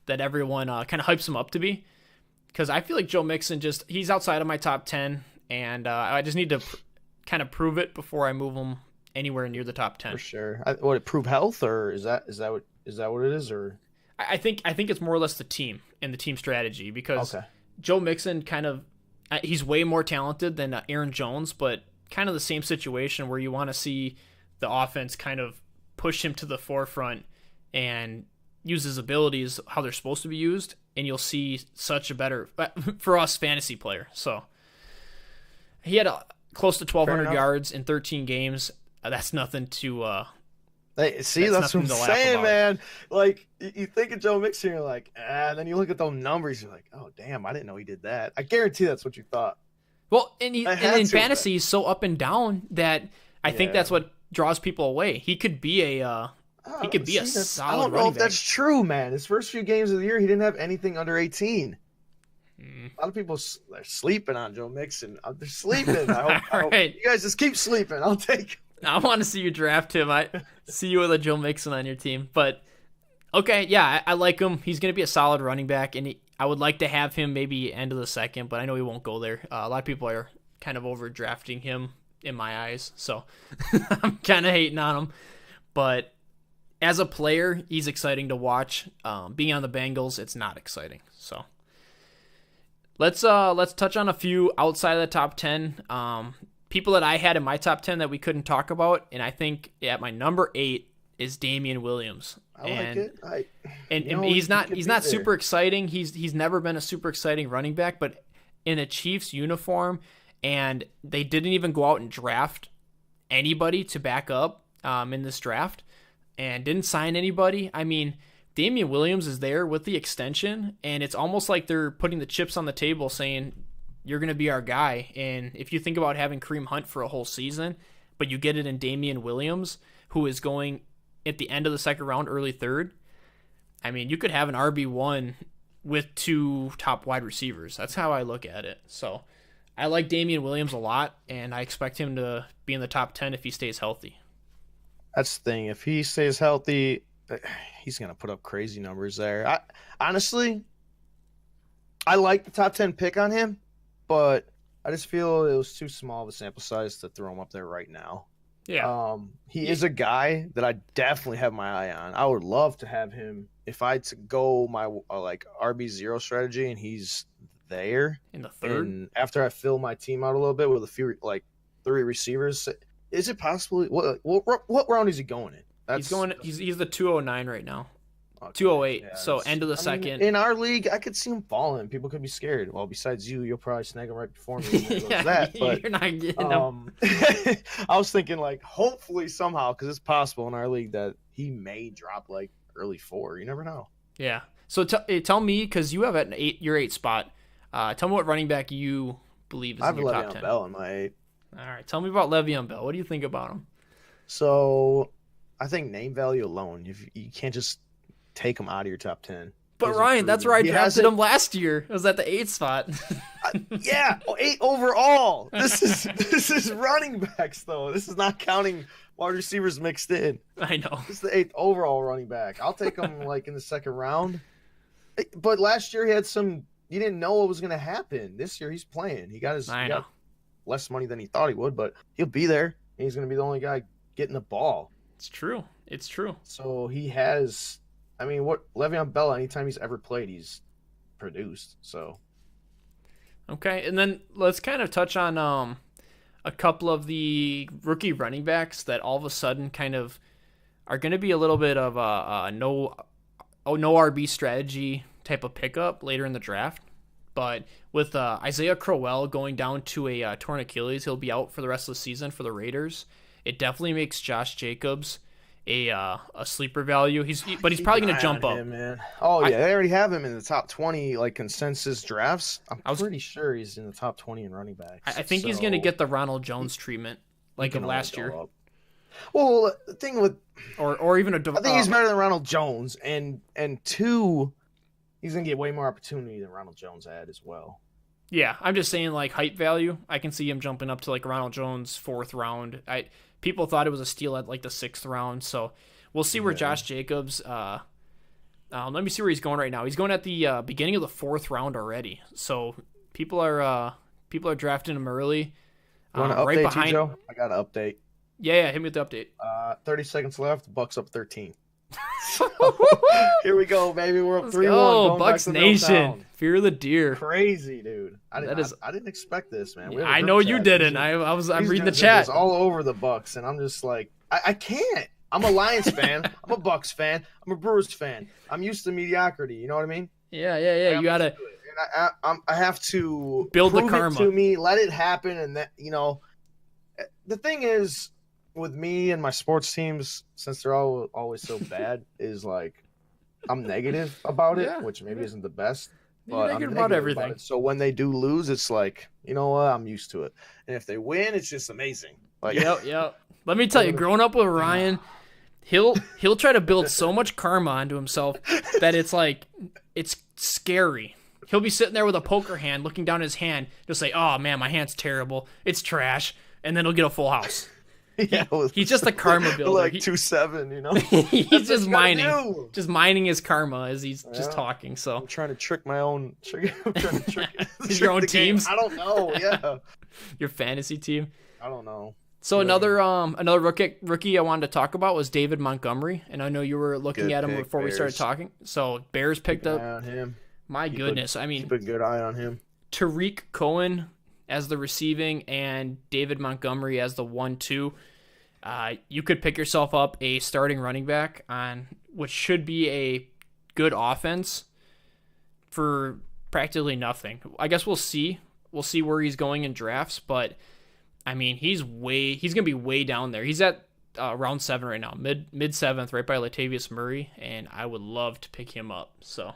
Speaker 2: that everyone kind of hypes him up to be. Because I feel like Joe Mixon he's outside of my top 10, and I just need to kind of prove it before I move him anywhere near the top 10.
Speaker 3: For sure. Would it prove health, or is that what it is, or?
Speaker 2: I think it's more or less the team and the team strategy, because Joe Mixon he's way more talented than Aaron Jones, but kind of the same situation where you want to see the offense kind of push him to the forefront and use his abilities how they're supposed to be used, and you'll see such a better, for us, fantasy player. So he had close to 1,200 yards in 13 games. That's nothing to
Speaker 3: that's what I'm saying, man. Like, you think of Joe Mixon, you're like, then you look at those numbers, you're like, oh, damn, I didn't know he did that. I guarantee that's what you thought.
Speaker 2: Well, and in fantasy, he's so up and down that I think that's what draws people away. He could be a solid running back.
Speaker 3: I don't know if that's true, man. His first few games of the year, he didn't have anything under 18. A lot of people are sleeping on Joe Mixon. They're sleeping. I hope you guys just keep sleeping. I'll take him.
Speaker 2: I want to see you draft him. I see you with a Joe Mixon on your team. But, okay, yeah, I like him. He's going to be a solid running back, and I would like to have him maybe end of the second, but I know he won't go there. A lot of people are kind of overdrafting him in my eyes, so I'm kind of hating on him. But as a player, he's exciting to watch. Being on the Bengals, it's not exciting. So let's touch on a few outside of the top 10. People that I had in my top 10 that we couldn't talk about, and I think at my number 8 is Damian Williams.
Speaker 3: I like it.
Speaker 2: And he's not super exciting. He's never been a super exciting running back, but in a Chiefs uniform, and they didn't even go out and draft anybody to back up in this draft, and didn't sign anybody. I mean, Damian Williams is there with the extension, and it's almost like they're putting the chips on the table saying, you're going to be our guy. And if you think about having Kareem Hunt for a whole season, but you get it in Damian Williams, who is going at the end of the second round, early third, I mean, you could have an RB1 with 2 top wide receivers. That's how I look at it. So I like Damian Williams a lot, and I expect him to be in the top 10 if he stays healthy.
Speaker 3: That's the thing. If he stays healthy, he's going to put up crazy numbers there. Honestly, I like the top 10 pick on him, but I just feel it was too small of a sample size to throw him up there right now.
Speaker 2: Yeah.
Speaker 3: He is a guy that I definitely have my eye on. I would love to have him if I had to go my RB0 strategy and he's there
Speaker 2: In the third?
Speaker 3: And after I fill my team out a little bit with a few 3 receivers, is it possible? What round is he going in?
Speaker 2: He's the 209 right now.
Speaker 3: Okay.
Speaker 2: 208.
Speaker 3: Yeah,
Speaker 2: So end of the second.
Speaker 3: In our league, I could see him falling. People could be scared. Well, besides you'll probably snag him right before me. But
Speaker 2: you're not getting him.
Speaker 3: I was thinking hopefully somehow, because it's possible in our league that he may drop early 4. You never know.
Speaker 2: Yeah. So tell me, because you have your 8 spot. Tell me what running back you believe is in your top 10.
Speaker 3: I have Le'Veon Bell in my 8.
Speaker 2: All right. Tell me about Le'Veon Bell. What do you think about him?
Speaker 3: So I think name value alone, you can't just take him out of your top 10.
Speaker 2: But Ryan, that's where I drafted him last year. It was at the 8th spot.
Speaker 3: Yeah, 8 overall. This is running backs though. This is not counting wide receivers mixed in.
Speaker 2: I know.
Speaker 3: This is the 8th overall running back. I'll take him in the second round. But last year he had some. You didn't know what was going to happen. This year he's playing. He got less money than he thought he would, but he'll be there. And he's going to be the only guy getting the ball.
Speaker 2: It's true.
Speaker 3: So he has. I mean, Le'Veon Bell, anytime he's ever played, he's produced. So,
Speaker 2: okay, and then let's kind of touch on a couple of the rookie running backs that all of a sudden kind of are going to be a little bit of a no RB strategy type of pickup later in the draft. But with Isaiah Crowell going down to a torn Achilles, he'll be out for the rest of the season for the Raiders. It definitely makes Josh Jacobs a sleeper value. But he's probably going to jump up.
Speaker 3: Man. Oh yeah, they already have him in the top 20 consensus drafts. I'm pretty sure he's in the top 20 in running backs.
Speaker 2: I think he's going to get the Ronald Jones treatment of last year.
Speaker 3: Well, the thing with
Speaker 2: or even I
Speaker 3: think he's better than Ronald Jones, and 2, he's going to get way more opportunity than Ronald Jones had as well.
Speaker 2: Yeah, I'm just saying hype value. I can see him jumping up to Ronald Jones 4th round. People thought it was a steal at the 6th round, so we'll see where Josh Jacobs. Let me see where he's going right now. He's going at the beginning of the 4th round already. So people are drafting him early.
Speaker 3: You want to update, right behind. Joe? I got an update.
Speaker 2: Yeah, hit me with the update.
Speaker 3: 30 seconds left. Bucks up 13. Here we go, baby. We're up 3-1.
Speaker 2: Oh, Bucks Nation. Fear the deer.
Speaker 3: Crazy, dude. I didn't expect this, man.
Speaker 2: I know you didn't. I'm reading the chat.
Speaker 3: All over the Bucks, and I'm just I can't. I'm a Lions fan. I'm a Bucks fan. I'm a Brewers fan. I'm used to mediocrity. You know what I mean?
Speaker 2: Yeah. You gotta.
Speaker 3: I have to
Speaker 2: build
Speaker 3: prove
Speaker 2: the karma
Speaker 3: it to me. Let it happen, and that the thing is with me and my sports teams, since they're always so bad, is I'm negative about it, which maybe isn't the best. But
Speaker 2: I'm negative about everything.
Speaker 3: So when they do lose, it's you know what? I'm used to it. And if they win, it's just amazing.
Speaker 2: Yep. Let me tell you, growing up with Ryan, he'll try to build so much karma onto himself that it's scary. He'll be sitting there with a poker hand, looking down his hand, just say, "Oh man, my hand's terrible. It's trash," and then he'll get a full house.
Speaker 3: Yeah,
Speaker 2: He's just a karma builder.
Speaker 3: Like 2.7, you know.
Speaker 2: He's just mining,
Speaker 3: do.
Speaker 2: just mining his karma as he's just
Speaker 3: Yeah.
Speaker 2: talking. So
Speaker 3: I'm trying to trick my own. I'm trying to trick
Speaker 2: your own
Speaker 3: the game.
Speaker 2: teams?
Speaker 3: I don't know. Yeah,
Speaker 2: your fantasy team.
Speaker 3: I don't know.
Speaker 2: So
Speaker 3: Yeah.
Speaker 2: another rookie I wanted to talk about was David Montgomery, and I know you were looking
Speaker 3: Good
Speaker 2: at him
Speaker 3: pick,
Speaker 2: before we started
Speaker 3: Bears.
Speaker 2: talking. So Bears picked
Speaker 3: Keep an
Speaker 2: up.
Speaker 3: eye on him.
Speaker 2: My goodness, I mean,
Speaker 3: Keep a good eye on him.
Speaker 2: Tariq Cohen as the receiving and David Montgomery as the 1-2. You could pick yourself up a starting running back on what should be a good offense for practically nothing. I guess we'll see. We'll see where he's going in drafts, but I mean, he's going to be way down there. He's at round 7 right now, mid 7th, right by Latavius Murray, and I would love to pick him up. So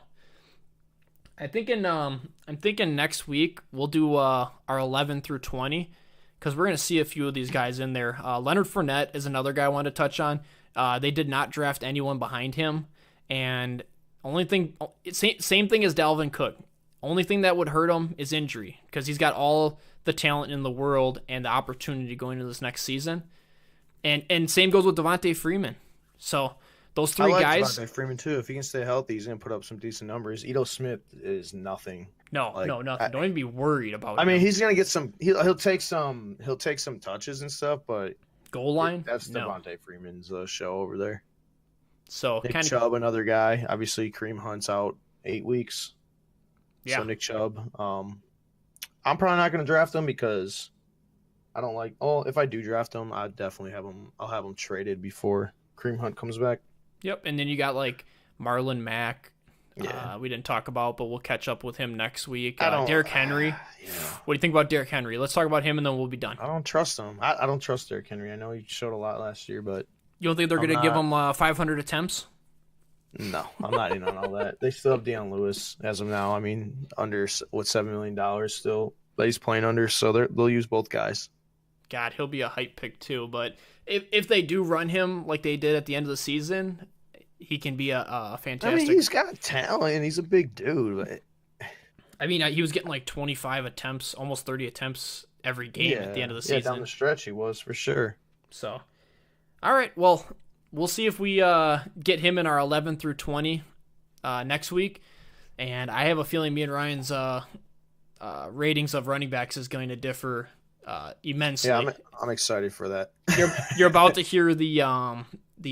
Speaker 2: I'm thinking next week we'll do our 11 through 20 because we're going to see a few of these guys in there. Leonard Fournette is another guy I wanted to touch on. They did not draft anyone behind him, and same thing as Dalvin Cook. Only thing that would hurt him is injury because he's got all the talent in the world and the opportunity going into this next season. And same goes with Devontae Freeman. So those three guys.
Speaker 3: Devontae Freeman too. If he can stay healthy, he's gonna put up some decent numbers. Ito Smith is nothing.
Speaker 2: No, nothing. Don't even be worried about.
Speaker 3: I mean,
Speaker 2: him.
Speaker 3: he's gonna get some. He'll take some touches and stuff, but
Speaker 2: goal line.
Speaker 3: That's
Speaker 2: No.
Speaker 3: Devontae Freeman's show over there.
Speaker 2: So
Speaker 3: Nick
Speaker 2: kind of
Speaker 3: Chubb, another guy. Obviously, Kareem Hunt's out 8 weeks.
Speaker 2: Yeah.
Speaker 3: So Nick Chubb. I'm probably not going to draft him because I don't like. Oh, if I do draft him, I definitely have him. I'll have him traded before Kareem Hunt comes back.
Speaker 2: Yep. And then you got like Marlon Mack.
Speaker 3: Yeah.
Speaker 2: We didn't talk about, but we'll catch up with him next week.
Speaker 3: I don't-
Speaker 2: Derrick Henry.
Speaker 3: Yeah.
Speaker 2: What do you think about Derrick Henry? Let's talk about him and then we'll be done.
Speaker 3: I don't trust him. I don't trust Derrick Henry. I know he showed a lot last year, but
Speaker 2: You don't think they're
Speaker 3: I'm
Speaker 2: going to give
Speaker 3: not-
Speaker 2: him 500 attempts?
Speaker 3: no, I'm not in on all that. They still have Deion Lewis as of now. I mean, under $7 million still that he's playing under, so they'll use both guys.
Speaker 2: God, he'll be a hype pick too. But if they do run him like they did at the end of the season, he can be a fantastic.
Speaker 3: I mean, he's got talent. He's a big dude. But
Speaker 2: he was getting like 25 attempts, almost 30 attempts every game at the end of the
Speaker 3: Yeah,
Speaker 2: season.
Speaker 3: down the stretch he was for sure.
Speaker 2: So, all right. Well, we'll see if we get him in our 11 through 20 next week. And I have a feeling me and Ryan's ratings of running backs is going to differ immensely.
Speaker 3: Yeah, I'm excited for that.
Speaker 2: You're about to hear the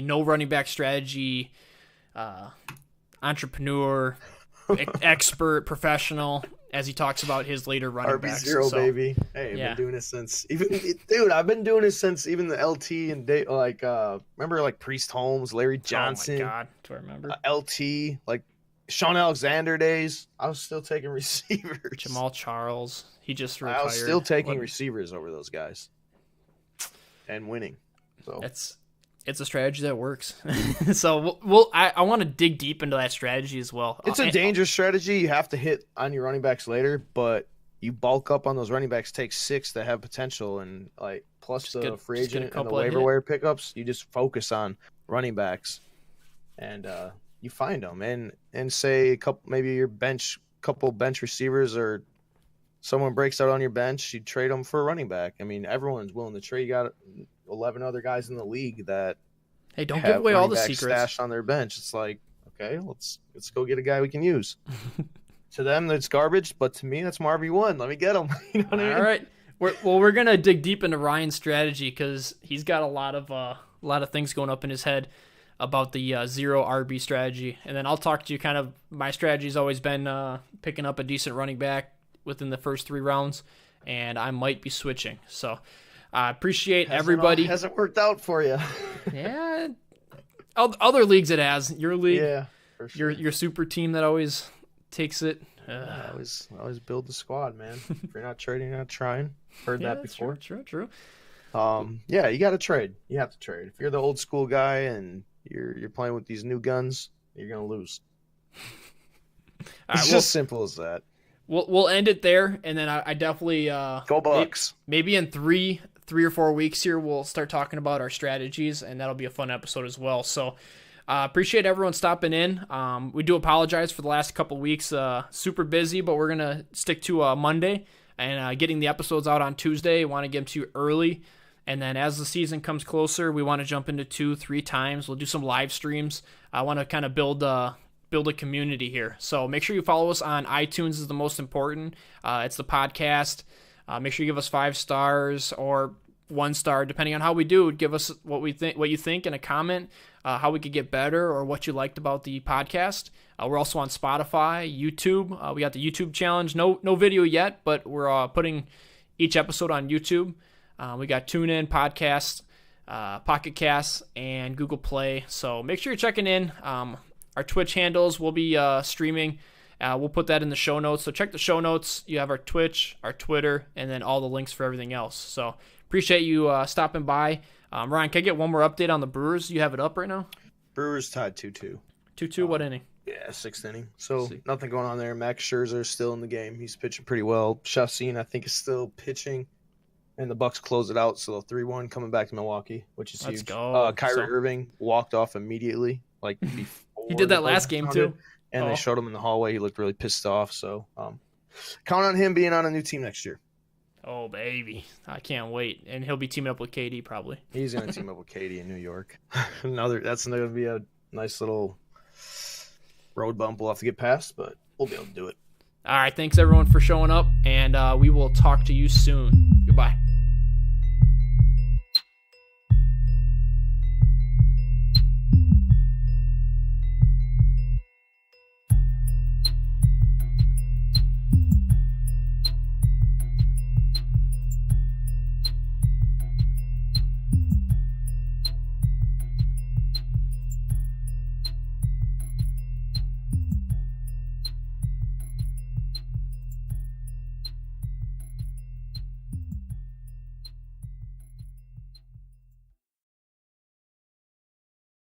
Speaker 2: no running back strategy entrepreneur, expert, professional, as he talks about his later running backs.
Speaker 3: RB0,
Speaker 2: So,
Speaker 3: baby. Hey, I've
Speaker 2: yeah.
Speaker 3: been doing this since I've been doing this since even the LT and remember like Priest Holmes, Larry Johnson,
Speaker 2: Oh my God, do I remember?
Speaker 3: LT, like Sean Alexander days. I was still taking receivers.
Speaker 2: Jamal Charles. He just retired.
Speaker 3: I was still taking
Speaker 2: What-
Speaker 3: receivers over those guys and winning. So
Speaker 2: It's a strategy that works. So I want to dig deep into that strategy as well.
Speaker 3: it's a dangerous strategy. You have to hit on your running backs later, but you bulk up on those running backs. Take 6 that have potential, and like plus
Speaker 2: Just
Speaker 3: the
Speaker 2: get-
Speaker 3: free
Speaker 2: just get a
Speaker 3: agent and the
Speaker 2: couple of
Speaker 3: waiver
Speaker 2: hit.
Speaker 3: wire pickups. You just focus on running backs, and you find them, and say a couple, maybe your couple bench receivers or someone breaks out on your bench. You trade them for a running back. I mean, everyone's willing to trade. You got 11 other guys in the league that
Speaker 2: Hey, don't
Speaker 3: have
Speaker 2: give away all
Speaker 3: running
Speaker 2: the
Speaker 3: backs
Speaker 2: secrets.
Speaker 3: stashed on their bench. It's like, okay, let's go get a guy we can use. To them, that's garbage, but to me, that's my RB1. Let me get him. You know what I mean?
Speaker 2: All right. We're gonna dig deep into Ryan's strategy because he's got a lot of things going up in his head about the 0 RB strategy, and then I'll talk to you. Kind of my strategy's always been picking up a decent running back within the first 3 rounds, and I might be switching. So I appreciate everybody.
Speaker 3: Hasn't worked out for you.
Speaker 2: Yeah, other leagues it has. Your league,
Speaker 3: Yeah, for sure.
Speaker 2: your super team that always takes it.
Speaker 3: I always build the squad, man. If you're not trading, you're not trying. Heard
Speaker 2: Yeah,
Speaker 3: that before.
Speaker 2: True.
Speaker 3: Yeah, you got to trade. You have to trade. If you're the old school guy and you're playing with these new guns, you're gonna lose.
Speaker 2: All
Speaker 3: It's
Speaker 2: right,
Speaker 3: just simple as that.
Speaker 2: we'll end it there, and then I definitely
Speaker 3: Go Bucks.
Speaker 2: maybe in three or 4 weeks here we'll start talking about our strategies, and that'll be a fun episode as well. So appreciate everyone stopping in. We do apologize for the last couple weeks. Super busy, but we're gonna stick to Monday and getting the episodes out on Tuesday. Want to get them to you early And then as the season comes closer, we want to jump into 2-3 times. We'll do some live streams. I want to kind of build a community here. So make sure you follow us on iTunes is the most important. It's the podcast. Make sure you give us 5 stars or 1 star, depending on how we do. Give us what you think in a comment, how we could get better or what you liked about the podcast. We're also on Spotify, YouTube. We got the YouTube challenge. No video yet, but we're putting each episode on YouTube. We got TuneIn, Podcasts, Pocket Casts, and Google Play. So make sure you're checking in. Our Twitch handles will be streaming. We'll put that in the show notes. So check the show notes. You have our Twitch, our Twitter, and then all the links for everything else. So appreciate you stopping by. Ryan, can I get one more update on the Brewers? You have it up right now?
Speaker 3: Brewers tied 2-2.
Speaker 2: 2-2, what inning?
Speaker 3: Yeah, 6th inning. So nothing going on there. Max Scherzer's still in the game. He's pitching pretty well. Chassin, I think, is still pitching. And the Bucks close it out, so 3-1 coming back to Milwaukee, which is
Speaker 2: Let's
Speaker 3: huge.
Speaker 2: go.
Speaker 3: Kyrie Irving walked off immediately, like before.
Speaker 2: He did that last game too.
Speaker 3: And they showed him in the hallway. He looked really pissed off. So count on him being on a new team next year.
Speaker 2: Oh, baby. I can't wait. And he'll be teaming up with KD probably.
Speaker 3: He's going to team up with KD in New York. That's going to be a nice little road bump we'll have to get past, but we'll be able to do it.
Speaker 2: All right. Thanks, everyone, for showing up, and we will talk to you soon.